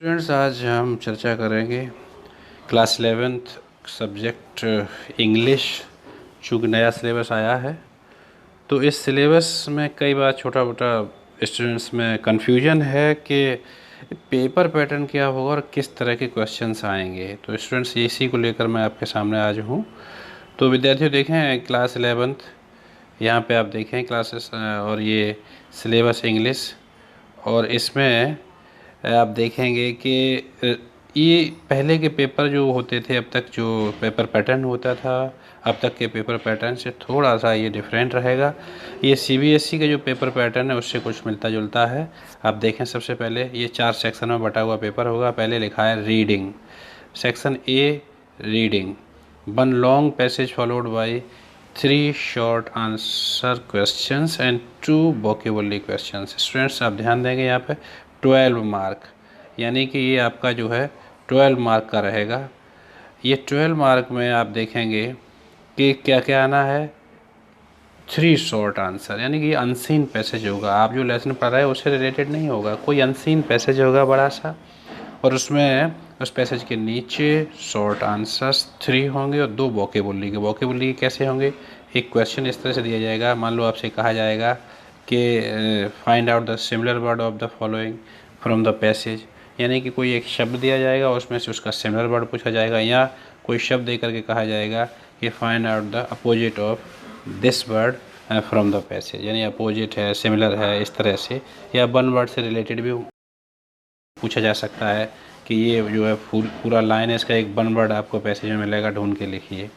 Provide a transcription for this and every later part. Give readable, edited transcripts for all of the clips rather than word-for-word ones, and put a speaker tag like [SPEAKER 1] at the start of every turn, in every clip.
[SPEAKER 1] Students, आज हम चर्चा करेंगे क्लास 11th सब्जेक्ट इंग्लिश। चूँकि नया सिलेबस आया है तो इस सिलेबस में कई बार छोटा मोटा स्टूडेंट्स में कन्फ्यूजन है कि पेपर पैटर्न क्या होगा और किस तरह के क्वेश्चंस आएंगे। तो स्टूडेंट्स, इसी को लेकर मैं आपके सामने आज हूँ। तो विद्यार्थियों, देखें क्लास 11th, यहाँ पे आप देखें क्लासेस और ये सिलेबस इंग्लिश, और इसमें आप देखेंगे कि ये पहले के पेपर जो होते थे, अब तक जो पेपर पैटर्न होता था, अब तक के पेपर पैटर्न से थोड़ा सा ये डिफरेंट रहेगा। ये सीबीएसई का जो पेपर पैटर्न है उससे कुछ मिलता जुलता है। आप देखें, सबसे पहले ये 4 सेक्शन में बटा हुआ पेपर होगा। पहले लिखा है reading, section A reading, 1 long passage followed by 3 short answer questions and 2 vocabulary questions. Students, आप ध्यान देंगे यहाँ पे 12 मार्क, यानी कि ये आपका जो है 12 मार्क का रहेगा। ये 12 मार्क में आप देखेंगे कि क्या क्या आना है, 3 शॉर्ट आंसर, यानी कि ये अनसीन पैसेज होगा। आप जो लेसन पढ़ रहे हैं उससे रिलेटेड नहीं होगा, कोई अनसीन पैसेज होगा बड़ा सा, और उसमें उस पैसेज के नीचे शॉर्ट आंसर्स 3 होंगे और 2 वोकेबुलरी के कैसे होंगे। एक क्वेश्चन इस तरह से दिया जाएगा, मान लो आपसे कहा जाएगा कि find out the similar word of the following from the passage, यानी कि कोई एक शब्द दिया जाएगा, उसमें से उसका सिमिलर वर्ड पूछा जाएगा, या कोई शब्द दे करके कहा जाएगा कि find out the opposite of this word from the passage, यानी अपोजिट है, सिमिलर है, इस तरह से, या 1 वर्ड से रिलेटेड भी पूछा जा सकता है कि ये जो है पूरा लाइन है, इसका एक 1 वर्ड आपको पैसेज में मिलेगा, ढूंढ के लिखिए।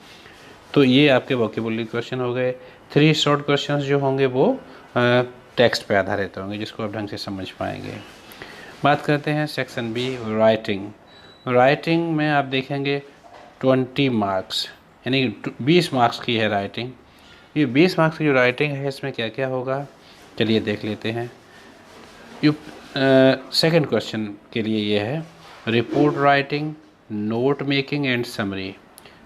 [SPEAKER 1] तो ये आपके वोकेबुलरी क्वेश्चन हो गए। 3 शॉर्ट क्वेश्चंस जो होंगे वो टेक्स्ट पे आधारित होंगे, जिसको आप ढंग से समझ पाएंगे। बात करते हैं सेक्शन बी, राइटिंग। राइटिंग में आप देखेंगे 20 मार्क्स, यानी 20 मार्क्स की है राइटिंग। ये 20 मार्क्स की जो राइटिंग है, इसमें क्या क्या होगा, चलिए देख लेते हैं। यू सेकेंड क्वेश्चन के लिए ये है report writing, note making and summary.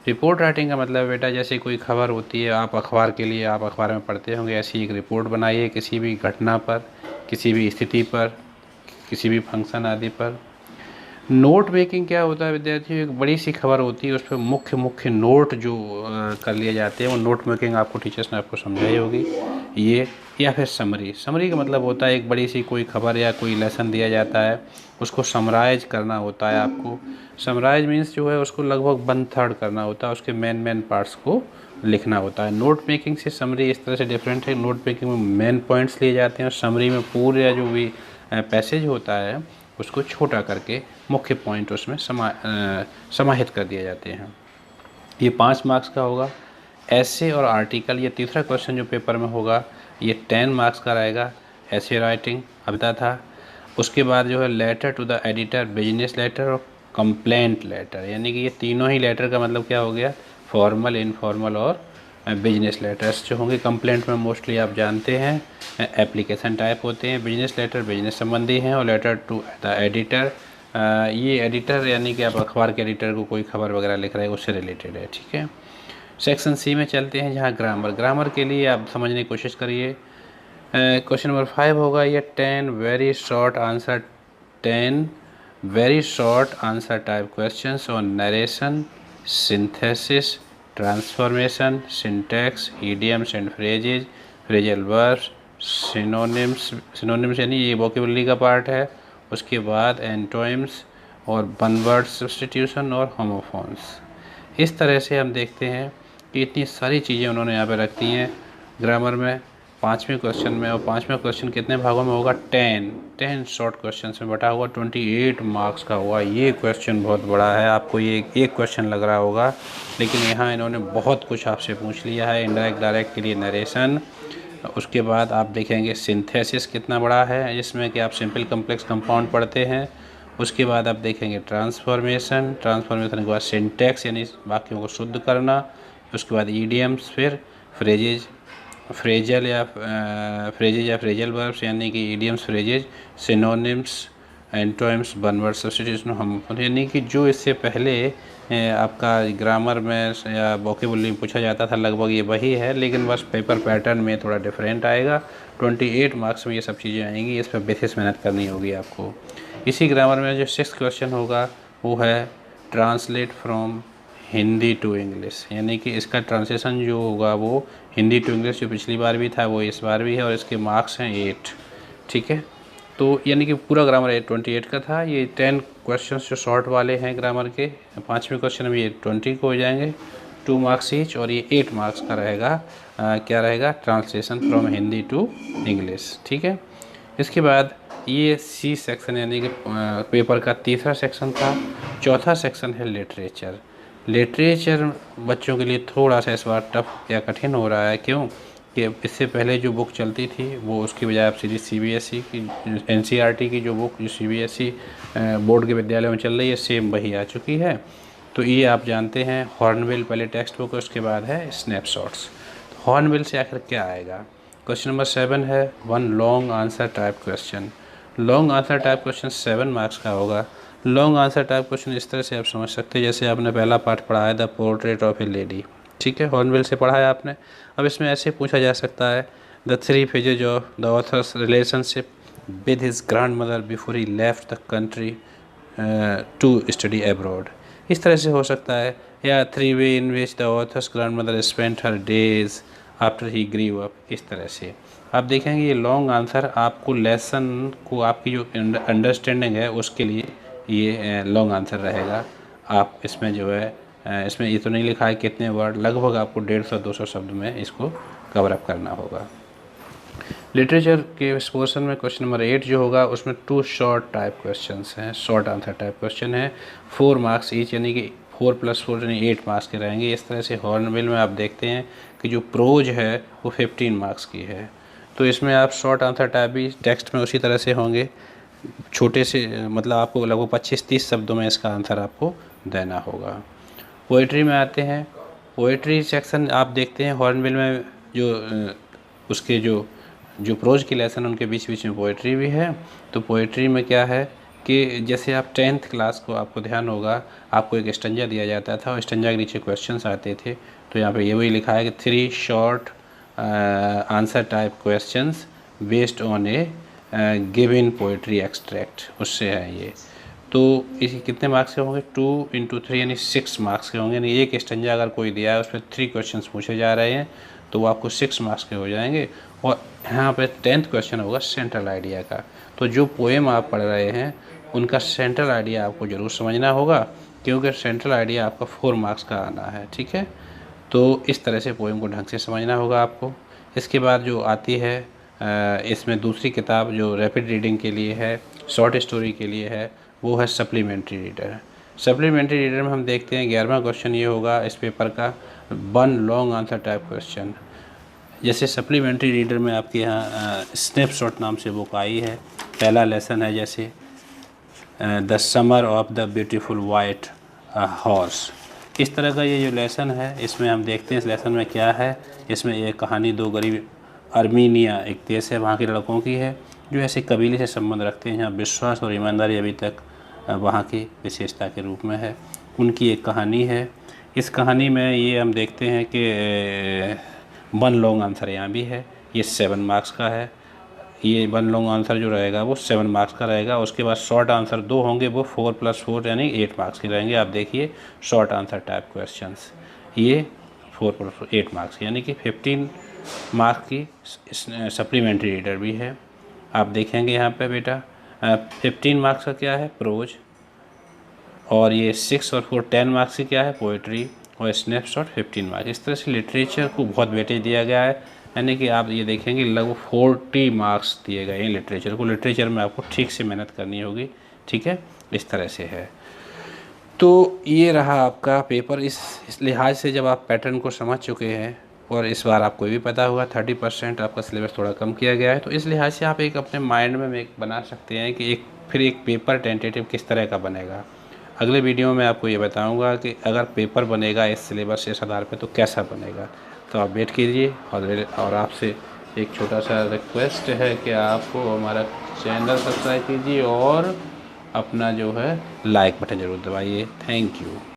[SPEAKER 1] Report writing का मतलब बेटा, जैसे कोई खबर होती है, आप अखबार के लिए, आप अखबार में पढ़ते होंगे, ऐसी एक रिपोर्ट बनाइए किसी भी घटना पर, किसी भी स्थिति पर, किसी भी फंक्शन आदि पर। नोट मेकिंग क्या होता है विद्यार्थियों, एक बड़ी सी खबर होती है, उस पर मुख्य मुख्य नोट जो कर लिए जाते हैं, वो नोट मेकिंग आपको टीचर्स ने आपको समझाई होगी ये। या फिर समरी, समरी का मतलब होता है एक बड़ी सी कोई खबर या कोई लेसन दिया जाता है, उसको समराइज करना होता है आपको। समराइज मीन्स जो है उसको लगभग 1/3 करना होता है, उसके मेन पार्ट्स को लिखना होता है। नोट मेकिंग से समरी इस तरह से डिफरेंट है, नोट मेकिंग में मेन पॉइंट्स लिए जाते हैं और समरी में पूरे जो भी पैसेज होता है उसको छोटा करके मुख्य पॉइंट उसमें समाहित कर दिए जाते हैं। ये 5 मार्क्स का होगा। ऐसे और आर्टिकल, ये तीसरा क्वेश्चन जो पेपर में होगा, ये 10 मार्क्स का रहेगा। ऐसे राइटिंग अभी था। उसके बाद जो है letter to the editor, business letter और कंप्लेंट लेटर, यानी कि ये तीनों ही लेटर का मतलब क्या हो गया, फॉर्मल, इनफॉर्मल और बिजनेस लेटर्स जो होंगे। कंप्लेंट में मोस्टली आप जानते हैं एप्लीकेशन टाइप होते हैं, बिजनेस लेटर बिजनेस संबंधी हैं, और लेटर टू द एडिटर, ये एडिटर यानी कि आप अखबार के एडिटर को कोई खबर वगैरह लिख रहे हैं उससे रिलेटेड है, ठीक है। सेक्शन सी में चलते हैं, जहाँ ग्रामर। ग्रामर के लिए आप समझने की कोशिश करिए। क्वेश्चन नंबर 5 होगा ये 10 very short answer, 10 very short answer type questions on narration, synthesis, transformation, syntax, idioms and phrases, phrasal verbs, synonyms यानी ये वोकेबुलरी का पार्ट है। उसके बाद एंटोनिम्स और वन वर्ड सब्स्टिट्यूशन और होमोफोन्स। इस तरह से हम देखते हैं कि इतनी सारी चीज़ें उन्होंने यहाँ पे रखती हैं ग्रामर में 5वें क्वेश्चन में। और 5वां क्वेश्चन कितने भागों में होगा, 10 शॉर्ट क्वेश्चन में बटा हुआ 28 मार्क्स का हुआ। ये क्वेश्चन बहुत बड़ा है, आपको ये एक क्वेश्चन लग रहा होगा, लेकिन यहाँ इन्होंने बहुत कुछ आपसे पूछ लिया है। इनडायरेक्ट डायरेक्ट के लिए नरेशन, उसके बाद आप देखेंगे सिंथेसिस कितना बड़ा है, जिसमें कि आप सिंपल कम्प्लेक्स कंपाउंड पढ़ते हैं। उसके बाद आप देखेंगे ट्रांसफॉर्मेशन के बाद सिंटैक्स यानी वाक्यों को शुद्ध करना। उसके बाद ईडियम्स, फिर फ्रेजेज, फ्रेजल या फ्रेजल वर्ब्स यानी कि idioms, phrases, synonyms, antonyms, one word substitution, हम यानी कि जो इससे पहले आपका ग्रामर में या वोकेबुलरी में पूछा जाता था, लगभग ये वही है, लेकिन बस पेपर पैटर्न में थोड़ा डिफरेंट आएगा। 28 मार्क्स में ये सब चीज़ें आएंगी, इस पर बेसिस मेहनत करनी होगी आपको। इसी ग्रामर में जो 6th क्वेश्चन होगा वो है translate from Hindi to English, यानी कि इसका ट्रांसलेशन जो होगा वो हिंदी टू इंग्लिश जो पिछली बार भी था वो इस बार भी है, और इसके मार्क्स हैं 8। ठीक है, तो यानी कि पूरा ग्रामर 28 का था। ये 10 क्वेश्चंस जो शॉर्ट वाले हैं ग्रामर के, 5वें क्वेश्चन में ये 20 को हो जाएंगे, 2 मार्क्स ईच, और ये 8 मार्क्स का रहेगा। क्या रहेगा? Translation from Hindi to English. ठीक है, इसके बाद ये सी सेक्शन यानी कि पेपर का तीसरा सेक्शन था। चौथा सेक्शन है लिटरेचर। लिटरेचर बच्चों के लिए थोड़ा सा इस बार टफ या कठिन हो रहा है। क्यों? कि इससे पहले जो बुक चलती थी वो उसकी बजाय अब सीरीज सीबीएसई की एनसीईआरटी की जो बुक जो सीबीएसई बोर्ड के विद्यालयों में चल रही है सेम वही आ चुकी है। तो ये आप जानते हैं हॉर्नबिल पहले टेक्स्ट बुक है, उसके बाद है स्नैपशॉट्स। तो हॉर्नबिल से आखिर क्या आएगा? क्वेश्चन नंबर 7 है 1 long answer type question. Long answer type question 7 marks का होगा। लॉन्ग आंसर टाइप क्वेश्चन इस तरह से आप समझ सकते हैं जैसे आपने पहला पार्ट पढ़ा है the portrait of A lady. ठीक है, हॉर्नबिल से पढ़ा है आपने। अब इसमें ऐसे पूछा जा सकता है the 3 phases of the author's relationship with his grandmother before he left the country to study abroad. इस तरह से हो सकता है, या 3 way in which the author's grandmother spent her days after he grew up. इस तरह से आप देखेंगे ये लॉन्ग आंसर आपको लेसन को आपकी जो अंडरस्टैंडिंग है उसके लिए ये लॉन्ग आंसर रहेगा। आप इसमें जो है इसमें ये तो नहीं लिखा है कितने वर्ड, लगभग आपको 150-200 शब्द में इसको कवर अप करना होगा। लिटरेचर के इस पोर्शन में क्वेश्चन नंबर 8 जो होगा उसमें 2 शॉर्ट टाइप क्वेश्चंस हैं, शॉर्ट आंसर टाइप क्वेश्चन है, 4 मार्क्स ईच, यानी कि 4 + 4 यानी 8 मार्क्स के रहेंगे। इस तरह से हॉर्नबिल में आप देखते हैं कि जो प्रोज है वो 15 मार्क्स की है। तो इसमें आप शॉर्ट आंसर टाइप भी टेक्स्ट में उसी तरह से होंगे, छोटे से मतलब आपको लगभग 25-30 शब्दों में इसका आंसर आपको देना होगा। पोइट्री में आते हैं। पोइट्री सेक्शन आप देखते हैं हॉर्नबिल में जो उसके जो प्रोज के लेसन उनके बीच बीच में पोइट्री भी है। तो पोइट्री में क्या है कि जैसे आप 10th क्लास को आपको ध्यान होगा, आपको एक स्टंजा दिया जाता था और स्टंजा के नीचे क्वेश्चंस आते थे। तो यहाँ पे ये वही लिखा है कि 3 short answer type questions based on A given poetry extract, उससे है ये। तो इसी कितने मार्क्स के होंगे? 2 × 3 यानी 6 मार्क्स के होंगे। यानी एक स्टंजा अगर कोई दिया है उस पर 3 क्वेश्चंस पूछे जा रहे हैं तो वो आपको 6 मार्क्स के हो जाएंगे। और यहाँ पे 10th क्वेश्चन होगा सेंट्रल आइडिया का। तो जो पोएम आप पढ़ रहे हैं उनका सेंट्रल आइडिया आपको ज़रूर समझना होगा, क्योंकि सेंट्रल आइडिया आपका 4 मार्क्स का आना है। ठीक है, तो इस तरह से पोएम को ढंग से समझना होगा आपको। इसके बाद जो आती है इसमें दूसरी किताब जो रैपिड रीडिंग के लिए है, शॉर्ट स्टोरी के लिए है, वो है सप्लीमेंट्री रीडर। सप्लीमेंट्री रीडर में हम देखते हैं 11वां क्वेश्चन ये होगा इस पेपर का 1 लॉन्ग आंसर टाइप क्वेश्चन। जैसे सप्लीमेंट्री रीडर में आपके यहाँ स्नैपशॉट नाम से बुक आई है। पहला लेसन है जैसे the summer of the beautiful white horse. इस तरह का ये जो लेसन है इसमें हम देखते हैं इस लेसन में क्या है। इसमें एक कहानी 2 गरीब अर्मीनिया एक देश है, वहाँ के लड़कों की है जो ऐसे कबीले से संबंध रखते हैं, यहाँ विश्वास और ईमानदारी अभी तक वहाँ की विशेषता के रूप में है। उनकी एक कहानी है। इस कहानी में ये हम देखते हैं कि 1 लॉन्ग आंसर यहाँ भी है, ये 7 मार्क्स का है। ये 1 लॉन्ग आंसर जो रहेगा वो 7 मार्क्स का रहेगा। उसके बाद शॉर्ट आंसर 2 होंगे, वो 4 + 4 यानी 8 मार्क्स के रहेंगे। आप देखिए शॉर्ट आंसर टाइप क्वेश्चंस ये 4 + 8 मार्क्स यानी कि 15 मार्क्स की सप्लीमेंट्री रीडर भी है। आप देखेंगे यहाँ पे बेटा 15 मार्क्स का क्या है? प्रोज। और ये 6 और 4 10 मार्क्स की क्या है? पोइट्री। और स्नैपशॉट 15 मार्क्स। इस तरह से लिटरेचर को बहुत वेटेज दिया गया है, यानी कि आप ये देखेंगे लगभग 40 मार्क्स दिए गए हैं लिटरेचर को। लिटरेचर में आपको ठीक से मेहनत करनी होगी। ठीक है, इस तरह से है। तो ये रहा आपका पेपर। इस लिहाज से जब आप पैटर्न को समझ चुके हैं और इस बार आपको भी पता होगा 30% आपका सिलेबस थोड़ा कम किया गया है, तो इस लिहाज से आप एक अपने माइंड में एक बना सकते हैं कि फिर एक पेपर टेंटेटिव किस तरह का बनेगा। अगले वीडियो में आपको ये बताऊंगा कि अगर पेपर बनेगा इस सिलेबस इस आधार पे तो कैसा बनेगा। तो आप वेट कीजिए। और आपसे एक छोटा सा रिक्वेस्ट है कि आपको हमारा चैनल सब्सक्राइब कीजिए और अपना जो है लाइक बटन ज़रूर दबाइए। Thank you.